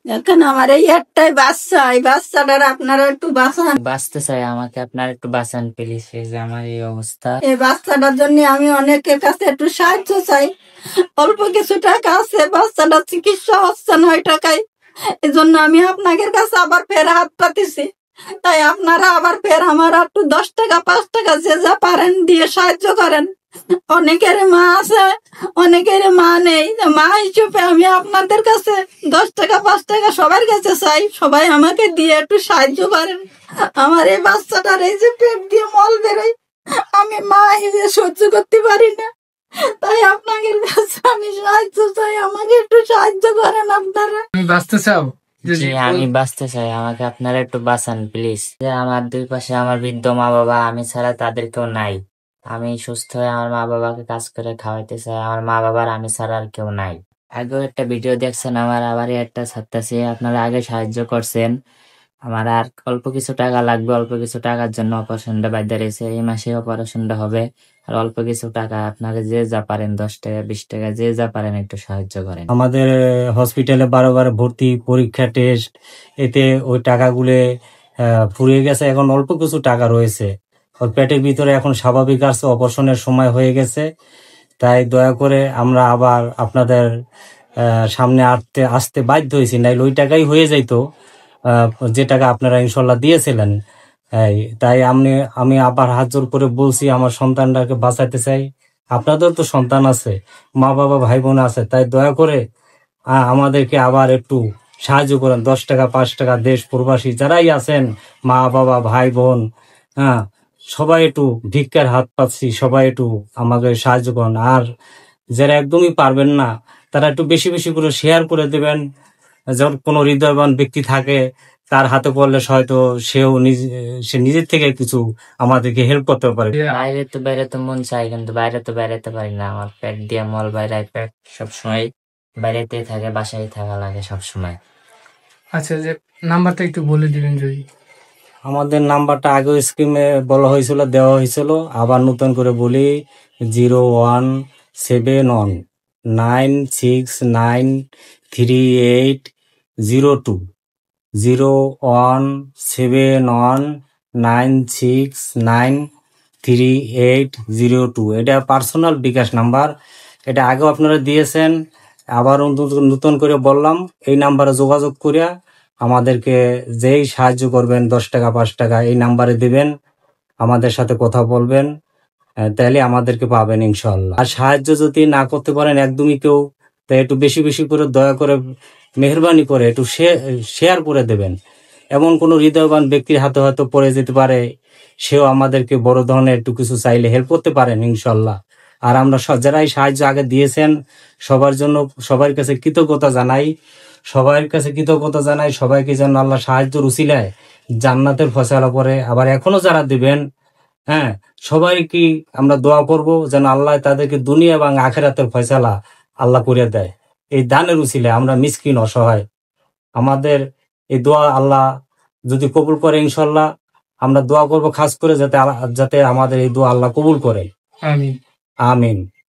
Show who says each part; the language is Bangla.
Speaker 1: এখন আমার এই একটাই বাচ্চা, এই বাচ্চাটার আপনারা একটু বাঁচান।
Speaker 2: বাঁচতে চাই, আমাকে আপনারা একটু বাঁচান প্লিজ। এই যে আমার এই অবস্থা,
Speaker 1: এই বাচ্চাটার জন্য আমি অনেকের কাছে একটু সাহায্য চাই। অল্প কিছু টাকা আছে, বাচ্চাটার চিকিৎসা হচ্ছে 9 টাকায়। এই জন্য আমি আপনাদের কাছে আবার ফের হাত পাতিছি। তাই আপনারা আবার ফের আমার একটু 10 টাকা 5 টাকা যে যা পারেন দিয়ে সাহায্য করেন। অনেকের মা আছে, অনেকের মা নেই। মা হিসেবে আমি আপনাদের কাছে 10 টাকা 5 টাকা সবার কাছে চাই, সবাই আমাকে দিয়ে একটু সাহায্য করেন। আমার এই বাচ্চাটার এই যে পেট দিয়ে মল বেরোয়, আমি মা হিসেবে সহ্য করতে পারি না। তাই আপনাদের কাছে আমি সাহায্য চাই, আমাকে একটু সাহায্য করেন আপনারা।
Speaker 3: আমি বাঁচতে চাও?
Speaker 2: জি আমি বাঁচতে চাই, আমাকে আপনারা একটু বাঁচান প্লিজ। যে আমার দুই পাশে আমার বৃদ্ধ মা বাবা, আমি ছাড়া তাদের কেউ নাই। আমি সুস্থ হয়ে আমার মা বাবাকে কাজ করে খাওয়াইতে চাই। আমার মা বাবার আমি ছাড়া আর কেউ নাই। আগেও একটা ভিডিও দেখছেন আমার, আবারই একটা ছাড়তেছি। আপনারা আগে সাহায্য করছেন, আমার আর অল্প কিছু টাকা লাগবে। অল্প কিছু টাকার জন্য অপারেশনটা বাইরে রয়েছে, এই মাসে অপারেশনটা হবে। আর অল্প কিছু টাকা আপনারা যে যা পারেন, 10 টাকা 20 টাকা যে যা পারেন একটু সাহায্য করেন।
Speaker 4: আমাদের হসপিটালে বারবার ভর্তি, পরীক্ষা, টেস্ট, এতে ওই টাকাগুলো ফুরিয়ে গেছে। এখন অল্প কিছু টাকা রয়েছে, ওর পেটের ভিতরে এখন স্বাভাবিক আছে, অপারেশনের সময় হয়ে গেছে। তাই দয়া করে আমরা আবার আপনাদের সামনে আসতে বাধ্য হয়েছি, নাইলে ওই টাকাই হয়ে যাইতো যে টাকা আপনারা ইনশাল্লাহ দিয়েছিলেন। তাই আমি আবার হাত জোর করে বলছি, আমার সন্তানটাকে বাঁচাতে চাই। আপনাদের তো সন্তান আছে, মা বাবা ভাই বোন আছে, তাই দয়া করে আমাদেরকে আবার একটু সাহায্য করেন। 10 টাকা 5 টাকা, দেশ প্রবাসী যারাই আছেন, মা বাবা ভাই বোন, হ্যাঁ, সবাই একটু ভিক্ষার হাত পাচ্ছি, সবাই একটু আমাকে সাহায্য করেন। আর যারা একদমই পারবেন না, তারা একটু বেশি বেশি করে শেয়ার করে দেবেন। যখন কোনো হৃদয়বান ব্যক্তি থাকে, তার হাতে পড়লে হয়তো সে নিজের থেকে কিছু আমাদেরকে হেল্প করতে পারে।
Speaker 2: বাইরে তো বেরোতে মন চাই, কিন্তু বাইরে তো বেরোতে পারি না। আমার পেট দিয়ে মল বাইরে, পেট সবসময় বাইরেতেই থাকে, বাসায় থাকা লাগে সবসময়।
Speaker 3: আচ্ছা, যে নাম্বারটা একটু বলে দিবেন যদি।
Speaker 4: আমাদের নাম্বারটা আগেও স্ক্রিমে বলা হয়েছিল, দেওয়া হয়েছিল, আবার নতুন করে বলি। 01719393802, 01719393802। এটা পার্সোনাল বিকাশ নাম্বার। এটা আগেও আপনারা দিয়েছেন, আবার নতুন করে বললাম। এই নাম্বারে যোগাযোগ করিয়া আমাদেরকে যেই সাহায্য করবেন, 10 টাকা 5 টাকা, এই নাম্বারে দিবেন, আমাদের সাথে কথা বলবেন, তাহলে আমাদেরকে পাবেন ইনশাল্লাহ। আর সাহায্য যদি না করতে পারেন একদমই কেউ, তাই একটু বেশি বেশি করে দয়া করে মেহরবানি করে একটু শেয়ার করে দেবেন। এমন কোনো হৃদয়বান ব্যক্তির হাতে হয়তো পড়ে যেতে পারে, সেও আমাদেরকে বড় ধরনের একটু কিছু চাইলে হেল্প করতে পারেন ইনশাল্লাহ। আর আমরা যারাই সাহায্য আগে দিয়েছেন, সবার জন্য সবার কাছে কৃতজ্ঞতা জানাই। সবাইকে যেন আল্লাহ সাহায্যের উসিলায় জান্নাতের ফয়সালা করে। আবার এখনো যারা দিবেন, হ্যাঁ, সবাইকে আমরা দোয়া করব যেন আল্লাহ তাদেরকে দুনিয়া এবং আখেরাতের ফয়সালা আল্লাহ করে দেয়। এই দানের উসিলায় আমরা মিসকিন অসহায়, আমাদের এই দোয়া আল্লাহ যদি কবুল করে ইনশাল্লাহ। আমরা দোয়া করব খাস করে যাতে আমাদের এই দোয়া আল্লাহ কবুল করে।
Speaker 3: আমিন।
Speaker 4: আমিন।